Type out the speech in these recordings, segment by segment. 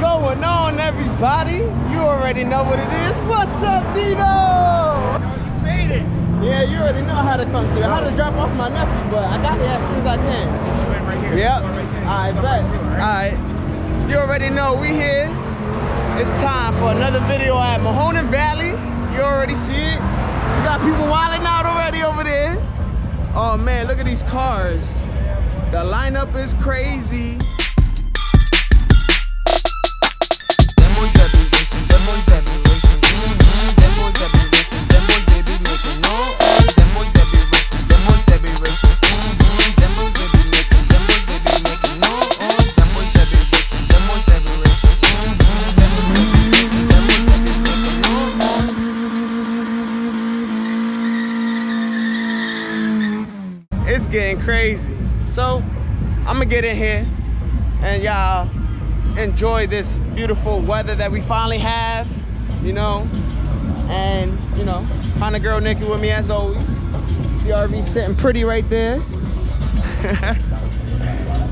going on, everybody? You already know what it is. What's up, Dino? You made it. Yeah, you already know how to come through. I had to drop off my nephew, but I got here as soon as I can. Get you in right here. Yep. Right All right, bet. All right. You already know we here. It's time for another video at Mahoning Valley. You already see it. We got people wilding out already over there. Oh man, look at these cars. The lineup is crazy. It's getting crazy. So I'm gonna get in here and y'all enjoy this beautiful weather that we finally have, you know, and you know, kind of girl Nikki with me as always. CRV sitting pretty right there.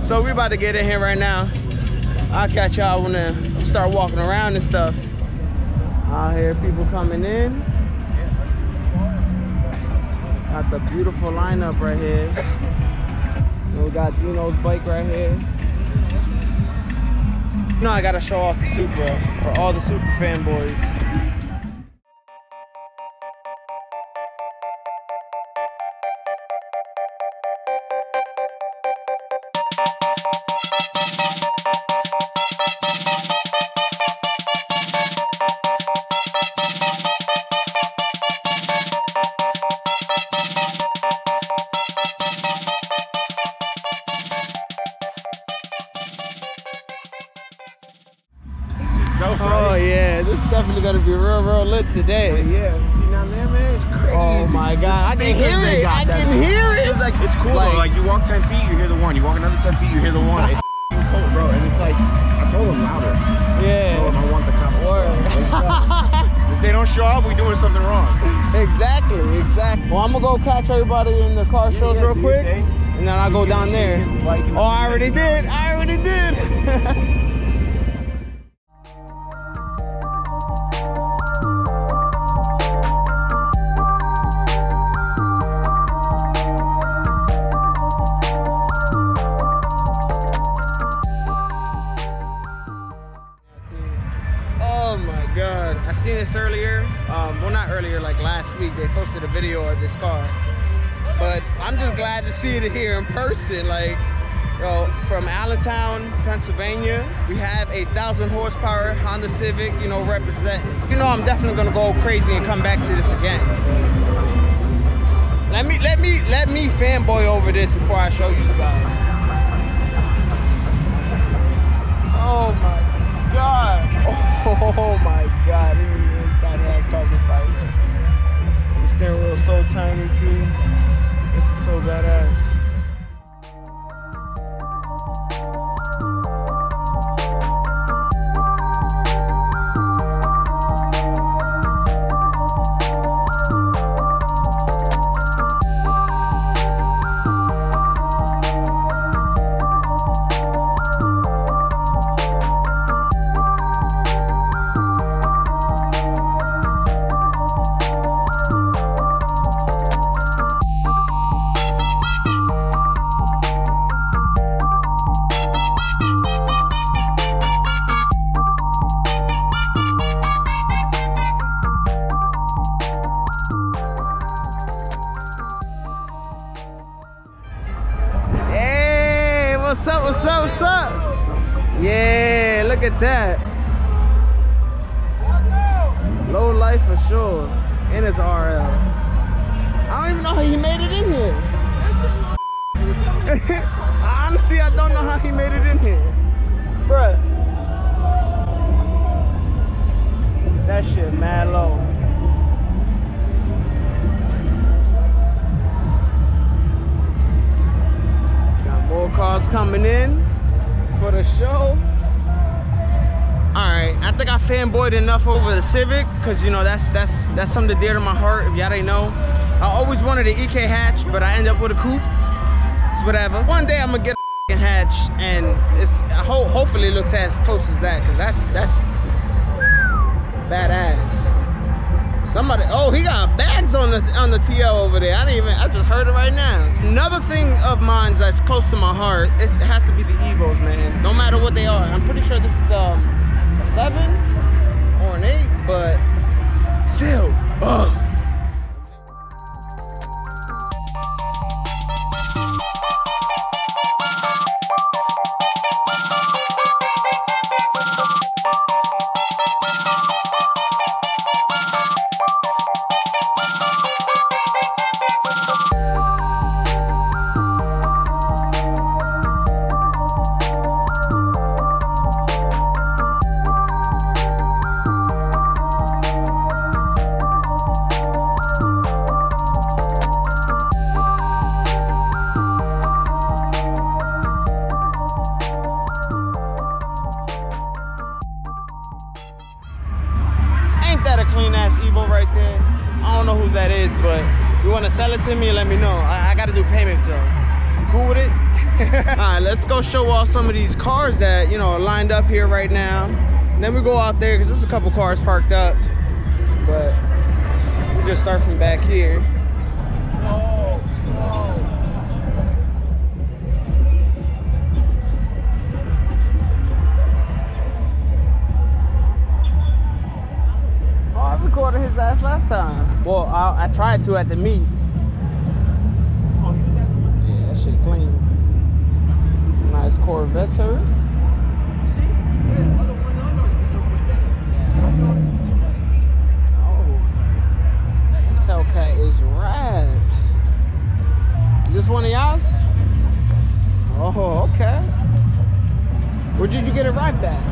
So we about to get in here right now. I'll catch y'all when I start walking around and stuff. I hear people coming in. Got the beautiful lineup right here. And we got Dino's bike right here. You know I gotta show off the Supra for all the Supra fanboys. Oh yeah, this is definitely gonna be real lit today. Yeah, see now there, man, it's crazy. Oh my god, I can hear it. I can hear it. It's cool though. Like you walk 10 feet, you hear the one. You walk another 10 feet, you hear the one. It's cold, bro. And it's like I told them louder. Yeah. I told them I want the competition. If they don't show up, we doing something wrong. Exactly. Well, I'm gonna go catch everybody in the car shows real quick, and then I'll go down there. Oh, I already did. Oh my god, I seen this earlier. Well, not earlier, like last week. They posted a video of this car, but I'm just glad to see it here in person. Like, bro, from Allentown, Pennsylvania, we have a 1,000 horsepower Honda Civic, you know, representing. You know, I'm definitely gonna go crazy and come back to this again. Let me fanboy over this before I show you guys. Oh my god. Oh my god. Even the inside has carbon fiber. The steering wheel is so tiny too. This is so badass. What's up? Yeah, look at that. Low life for sure. And it's RL. I don't even know how he made it in here. Honestly, I don't know how he made it in here. Bruh. That shit mad low. More cars coming in for the show. Alright, I think I fanboyed enough over the Civic, because you know that's something dear to my heart. If y'all didn't know, I always wanted an EK hatch, but I ended up with a coupe. It's whatever. One day I'm gonna get hatch, and it's hopefully it looks as close as that, because that's badass. Somebody, oh, he got bags on the TL over there. I just heard it right now. Another thing of mine that's close to my heart, it has to be the Evos, man. No matter what they are. I'm pretty sure this is a 7 or an 8, but still, ugh. Clean ass Evo right there. I don't know who that is, but you want to sell it to me, let me know. I got to do payment though. You cool with it? All right, let's go show off some of these cars that, you know, are lined up here right now. And then we go out there because there's a couple cars parked up, but we just start from back here. Whoa, whoa. Recorded his ass last time. Well, I tried to at the meet. Yeah, that shit clean. Nice Corvette turret. Oh, this Hellcat is wrapped. Is this one of y'all's? Oh, okay. Where did you get it wrapped at?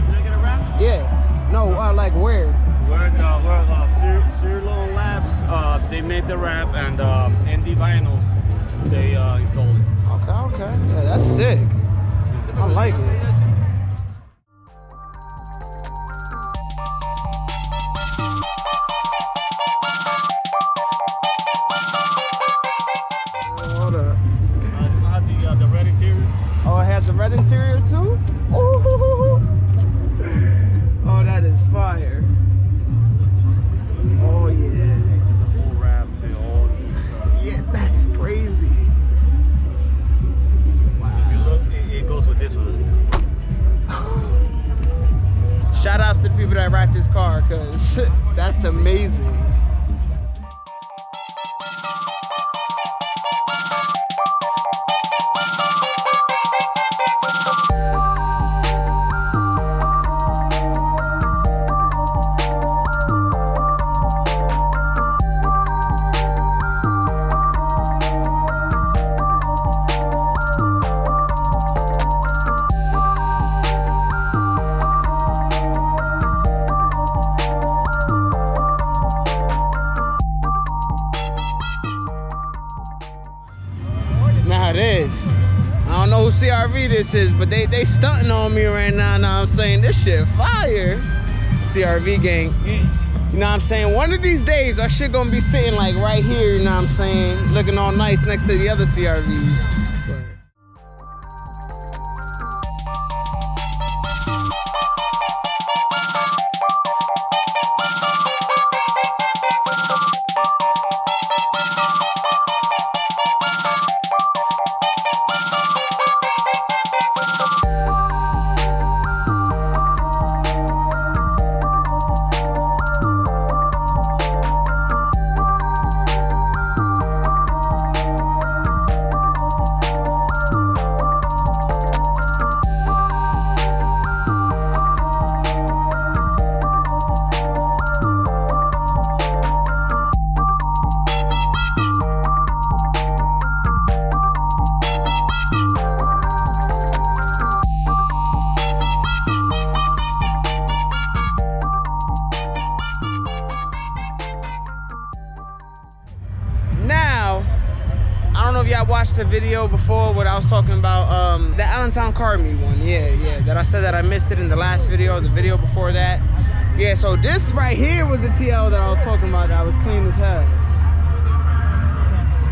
Did I get it wrapped? Yeah. No, like where? We're Cirlo Labs. They made the wrap, and ND Vinyl, they installed it. Okay. Yeah, that's sick. I like it. Hold up. This had the red interior. Oh, it had the red interior too? Oh, oh, that is fire. Oh yeah. It's a full wrap. Yeah, that's crazy. Wow. If you look, it goes with this one. Shout outs to the people that wrapped this car, cause that's amazing. Now this, I don't know who CRV this is, but they stunting on me right now. Now I'm saying this shit fire. CRV gang, you know what I'm saying? One of these days our shit gonna be sitting like right here, you know what I'm saying? Looking all nice next to the other CRVs. I watched a video before what I was talking about, the Allentown car meet one. Yeah, that I said that I missed it in the last video, the video before that. Yeah, so this right here was the TL that I was talking about that was clean as hell.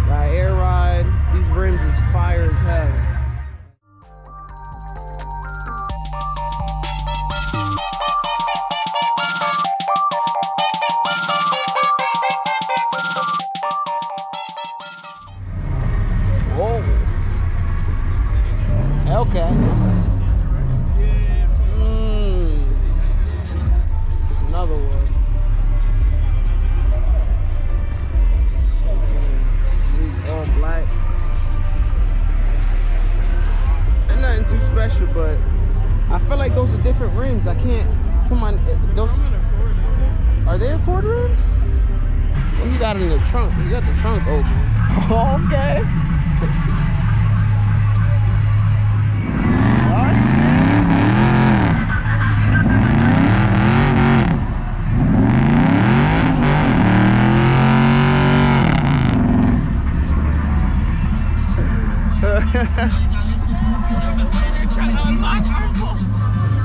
Got air ride, these rims is fire as hell. another one. Sweet, all black. Ain't nothing too special, but I feel like those are different rims. I can't. Come on, those are they Accord rims? What you got in the trunk? You got the trunk open. Okay. Oh shit.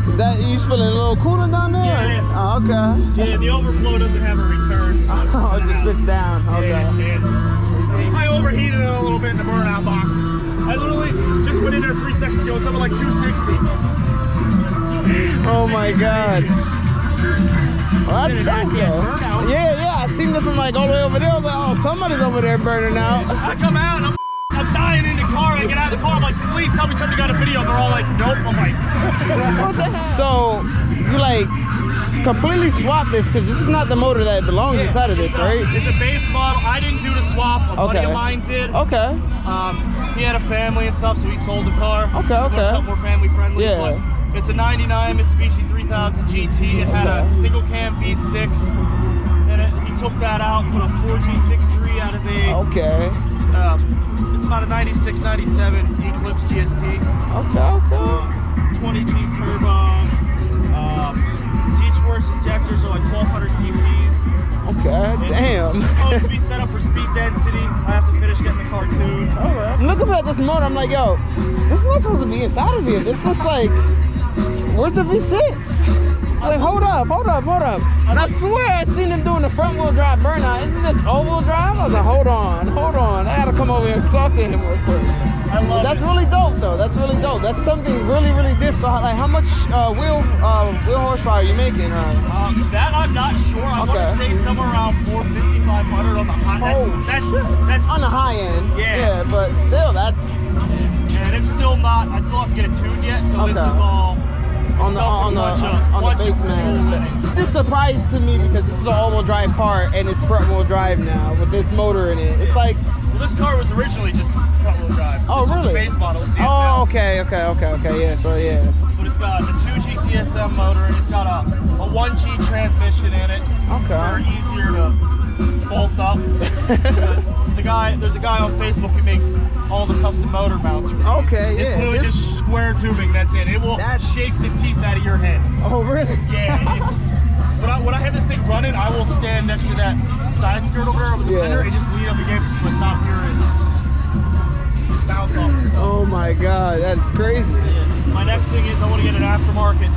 Is that you spilling a little coolant down there? Yeah. Oh, okay. Yeah, the overflow doesn't have a return. So Oh, it just spits down. Okay. And I overheated it a little bit in the burnout box. I literally just went in there 3 seconds ago. It's up at like 260. Oh my god. Well, that's dope though. Yeah, I seen it from like all the way over there. I was like, oh, somebody's over there burning out. I come out and I'm dying in the car. I get out of the car. I'm like, please tell me somebody got a video. They're all like, nope. I'm like, what the hell? So you like completely swap this because this is not the motor that belongs inside of this, right? It's a base model. I didn't do the swap. A buddy of mine did. Okay. He had a family and stuff, so he sold the car. Okay. Something more family friendly. Yeah. But it's a 99 Mitsubishi 3000 GT. It had a single cam V6 in it. He took that out, put a 4G63 out of a. Okay. It's about a 96, 97 Eclipse GST. Okay. So 20G turbo. Teachworks injectors are like 1200 cc's. Okay. Damn. It's supposed to be set up for speed density. I have to finish getting the car tuned. Alright. I'm looking for this motor. I'm like, yo, this is not supposed to be inside of here. This looks like, where's the V6? Like, hold up. And I swear I seen him doing the front wheel drive burnout. Isn't this all wheel drive? I was like, hold on. I gotta come over here and talk to him real quick. I love That's it. really dope though. That's really dope. That's something really different. So like, how much wheel horsepower are you making? That I'm not sure. I want to say somewhere around 450, 500 on the high. That's on the high end. Yeah. But still, that's. And it's still not. I still have to get it tuned yet. So this is all. On the basement. It's a surprise to me because this is an all-wheel drive car and it's front-wheel drive now with this motor in it. It's like, well, this car was originally just front-wheel drive. Oh, this really? Was the base model. It's the oh, SL. okay. Yeah, so yeah. But it's got a 2G DSM motor and it's got a 1G transmission in it. Okay. Very easier to bolt up. Because there's a guy on Facebook who makes all the custom motor mounts for these. Okay, It's yeah. literally just square tubing, that's it. It will shake the teeth out of your head. Oh, really? Yeah, when I have this thing running, I will stand next to that side skirt over there with the fender and just lean up against it so it's not hearing bounce off and stuff. Oh my god, that's crazy. Yeah. My next thing is I want to get an aftermarket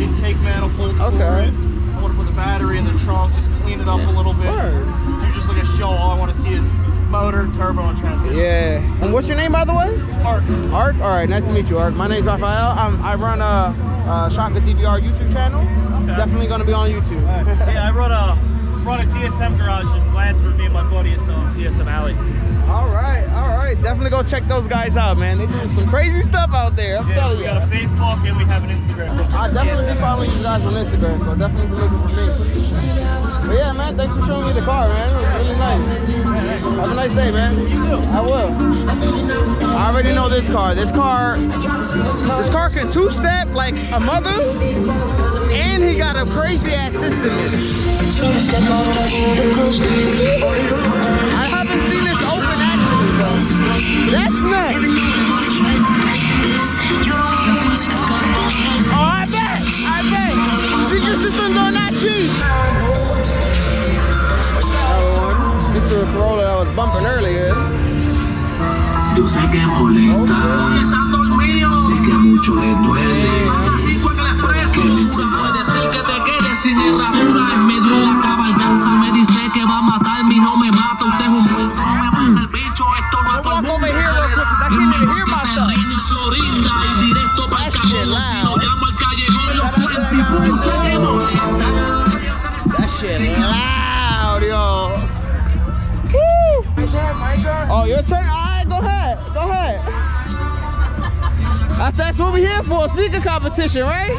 intake manifold for it. I want to put the battery in the trunk, just clean it up a little bit. Do just like a show. All I want to see is motor, turbo, and transmission. Yeah. And what's your name, by the way? Art. Art? All right, nice to meet you, Art. My name's Raphael. I run a Shotgun DVR YouTube channel. Okay. Definitely going to be on YouTube. Yeah, I run a DSM garage in Lansford, me and my buddy at DSM Alley. All right. Definitely go check those guys out, man. They do some crazy stuff out there. I'm telling you. We got a Facebook and we have an Instagram. I definitely be following you guys on Instagram, so definitely be looking for me. But yeah, man, thanks for showing me the car, man. It was really nice. Have a nice day, man. You too. I will. I already know this car. This car can two-step like a mother, and he got a crazy-ass system in it. I haven't seen this open actually. That's nice. Oh, I bet. Speaker systems are not cheap. Mr. Corolla that was bumping earlier. Yo sé que molesta, sé que a muchos les duele. Puede ser que te quedes sin herradura en medio de la cabalgata. Me dice que va a matarme y no me mata. Usted es un muerto, me mata el bicho. Esto no I'll walk over here real quick because I can't even hear myself. Florinda y directo para el cajón. Si no llamo al callejón, los puertipuchos se me molestan. That shit loud, yo. Woo! Oh, your turn? All right, go ahead. That's what we're here for, speaker competition, right?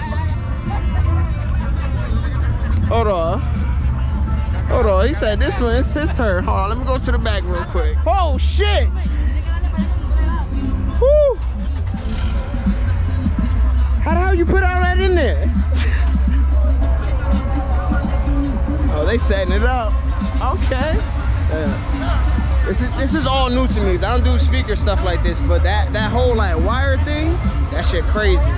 Hold on. Hold on. He said this one, it's his turn. Hold on, let me go to the back real quick. Oh, shit. Woo. How the hell you put all that in there? Oh, they setting it up. Okay. Yeah. This is all new to me. I don't do speaker stuff like this, but that whole like wire thing, that shit crazy.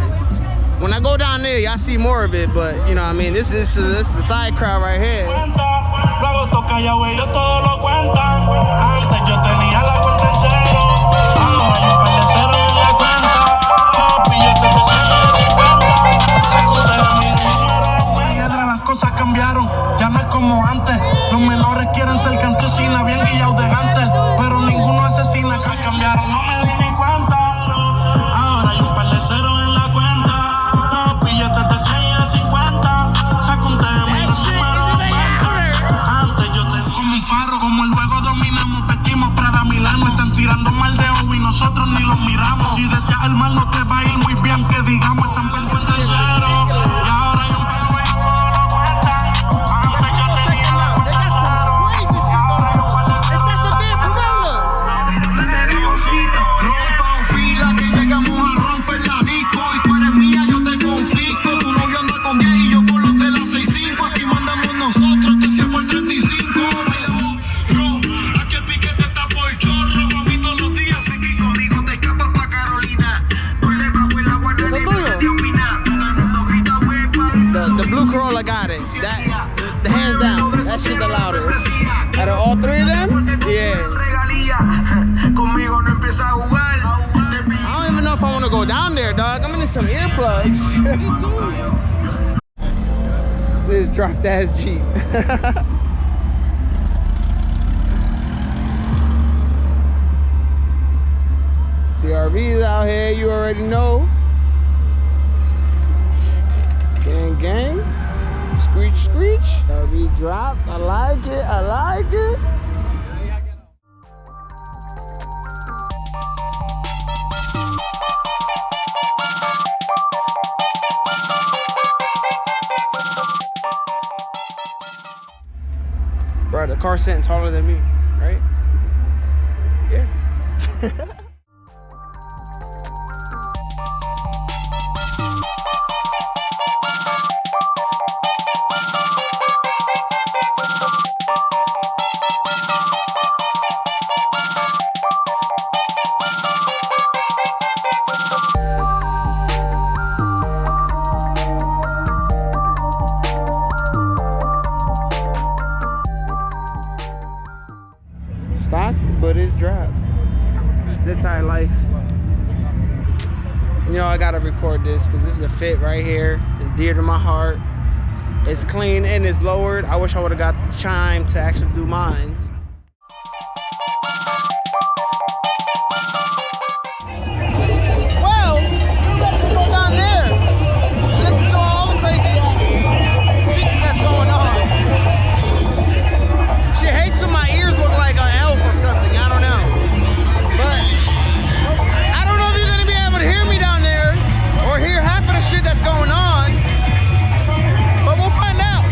When I go down there, y'all see more of it, but you know what I mean, this is the side crowd right here. Cambiaron, ya no es como antes. Los menores quieren ser campesina, bien guillados de gantel, pero ninguno asesina. Se cambiaron, no me di ni cuenta. Ahora hay un par de ceros en la cuenta. Los billetes de 100 a 50. Saca un tema y un número de cuenta. Antes yo tenía como un faro, como el juego dominamos, vestimos Prada Milano. Están tirando mal de ojo y nosotros ni los miramos. Si deseas el mal no te va a ir muy bien, que digamos están perdiendo el cero. Y ahora hay un par de out of all three of them, yeah. I don't even know if I want to go down there, dog. I'm gonna need some earplugs. This dropped ass Jeep. CRV's out here, you already know. Gang, gang. Screech, screech. RV drop. I like it. I like it. Bro, the car's sitting taller than me, right? Yeah. Stock, but it's drop. Zip tie life. You know, I gotta record this because this is a fit right here. It's dear to my heart. It's clean and it's lowered. I wish I would have got the chime to actually do mines. Well, you got to go down there. Listen to all the crazy speeches that's going on. She hates when my ears look like an elf or something. I don't know. But I don't know if you're gonna be able to hear me down there or hear half of the shit that's going on. But we'll find out.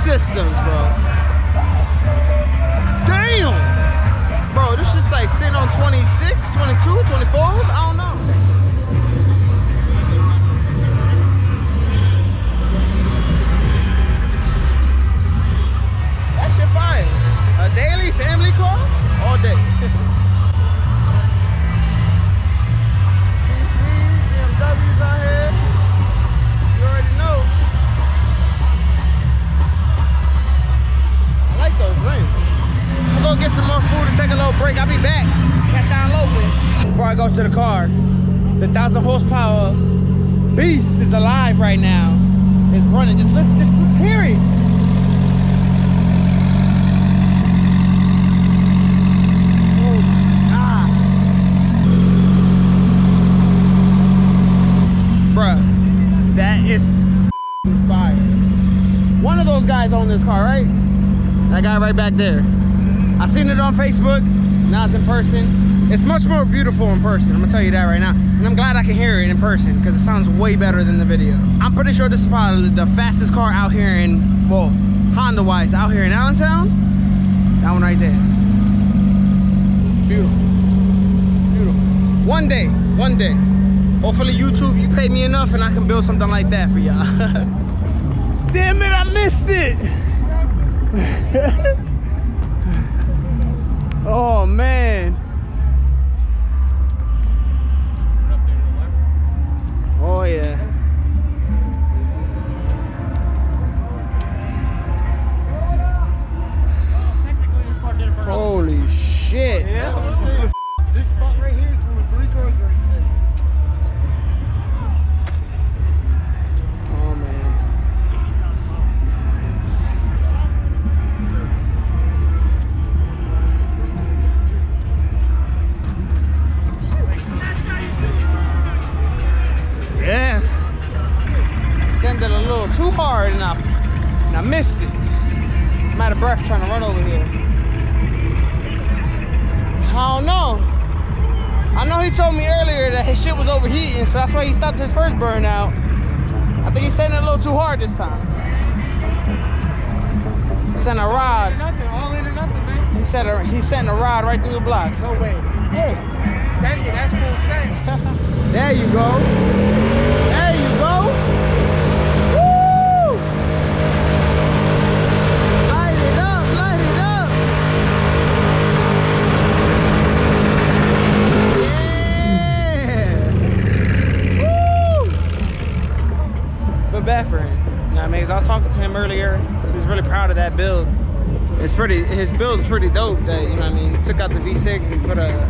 systems, bro. Damn! Bro, this shit's like sitting on 26, 22, 24s? I don't know. That shit fire. A daily family car? All day. TC, BMWs out here. You already know. I like those rims. I'm gonna go get some more food and take a little break. I'll be back. Catch y'all in a little bit. Before I go to the car, the 1,000 horsepower beast is alive right now. It's running. Just listen, just hear it. Bruh, that is fire. One of those guys own this car, right? That guy right back there. I seen it on Facebook, now it's in person. It's much more beautiful in person, I'm gonna tell you that right now. And I'm glad I can hear it in person because it sounds way better than the video. I'm pretty sure this is probably the fastest car out here in, well, Honda-wise, out here in Allentown. That one right there. Beautiful, beautiful. One day. Hopefully YouTube, you pay me enough and I can build something like that for y'all. Damn it, I missed it. Oh man. Oh yeah. Holy shit. Yeah. This spot right here is for police officers. Oh man. Yeah. Sent it a little too hard and I missed it. I'm out of breath trying to run over here. I don't know. I know he told me earlier that his shit was overheating, so that's why he stopped his first burnout. I think he's sending it a little too hard this time. Sent a rod. All in or nothing, man. He sent a rod right through the block. No way. Hey. Send it, that's full send. There you go. There you go. Woo! Light it up, light it up. Yeah. Woo! Feel bad for him. You know what I mean? 'Cause I was talking to him earlier. He was really proud of that build. His build is pretty dope. That, you know what I mean? He took out the V6 and put a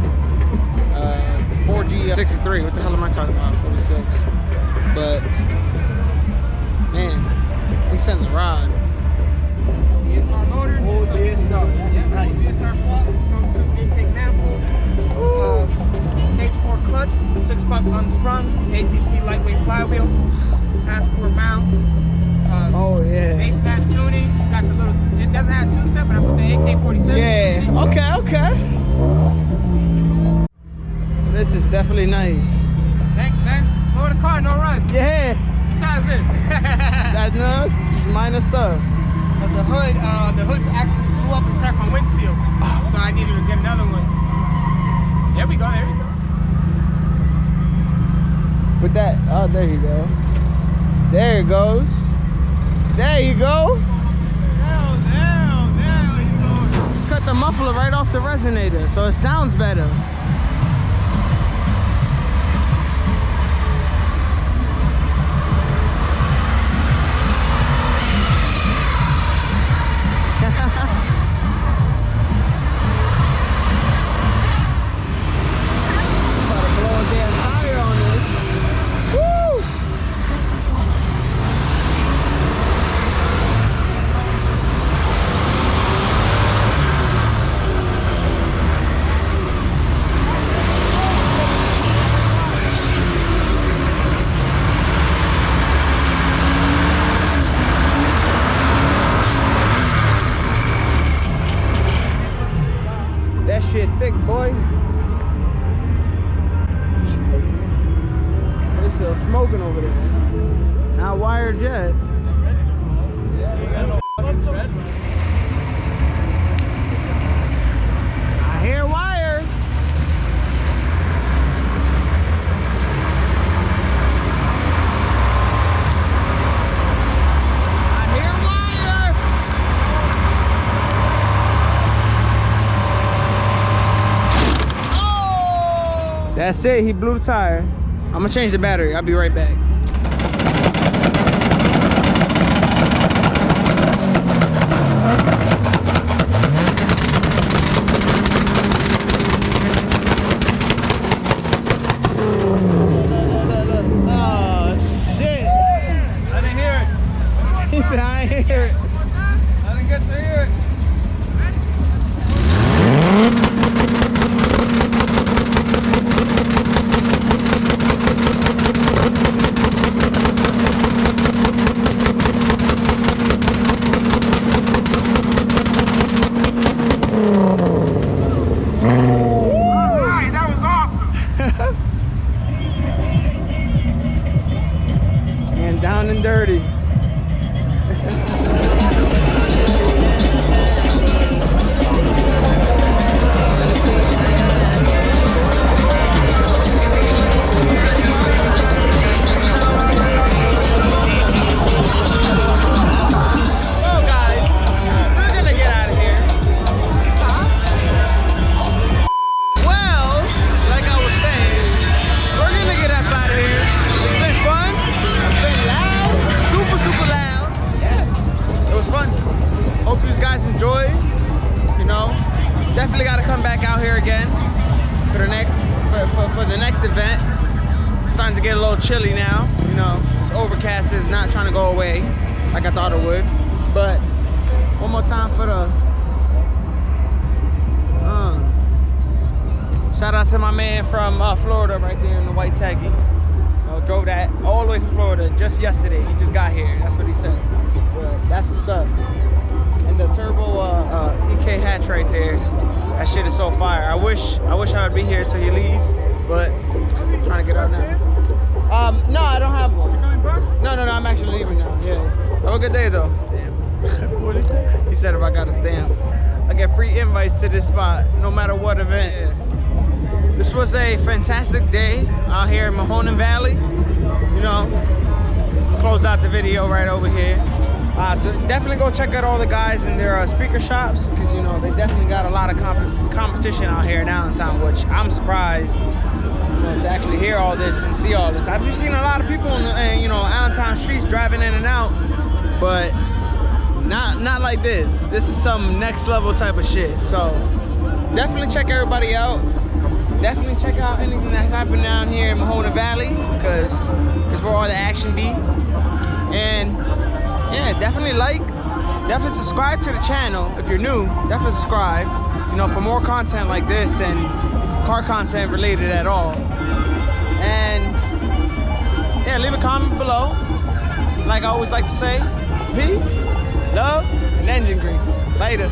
4G63. What the hell am I talking about? 46. But man, they sent the rod. DSR motor. Oh, DSR. That's nice. DSR fault. Smoke tube intake manifold. Stage 4 clutch. 6-buck unsprung. ACT lightweight flywheel. Passport mounts. Oh yeah. Base mat tuning. Got the little. It doesn't have 2-step, but I put the AK-47. Yeah. Okay. This is definitely nice. Thanks, man. Lower the car, no runs. Yeah. Besides this. That nuts. Minor stuff. But the hood actually flew up and cracked my windshield. So I needed to get another one. There we go. With that, oh, there you go. There it goes. There you go. Down, you know. Just cut the muffler right off the resonator, so it sounds better. Shit thick, boy. It's still smoking over there. Not wired yet. I hear wired. That's it, he blew the tire. I'm gonna change the battery, I'll be right back. Oh, shit. I didn't hear it. He said, I ain't hear it. I didn't get to hear it. Down and dirty. Definitely got to come back out here again for the next event. It's starting to get a little chilly now. You know, it's overcast. It's not trying to go away like I thought it would. But one more time for the shout out to my man from Florida right there in the white taggy. Drove that all the way from Florida just yesterday. He just got here. That's what he said. But that's what's up. And the turbo EK hatch right there. That shit is so fire. I wish I would be here till he leaves, but I'm trying to get out now. No, I don't have one. No, I'm actually leaving now. Yeah. Have a good day though. Stamp. What did he say? He said if I got a stamp, I get free invites to this spot, no matter what event. Yeah. This was a fantastic day out here in Mahoning Valley. You know, close out the video right over here. So definitely go check out all the guys in their speaker shops, because you know they definitely got a lot of competition out here in Allentown, which I'm surprised, you know, to actually hear all this and see all this. I've seen a lot of people in the, you know, Allentown streets driving in and out, but not like this. This is some next level type of shit. So definitely check everybody out. definitely check out anything that's happening down here in Mahoning Valley, because it's where all the action be. And yeah, definitely definitely subscribe to the channel. If you're new, definitely subscribe, you know, for more content like this and car content related at all. And yeah, leave a comment below. Like I always like to say, peace, love, and engine grease. Later.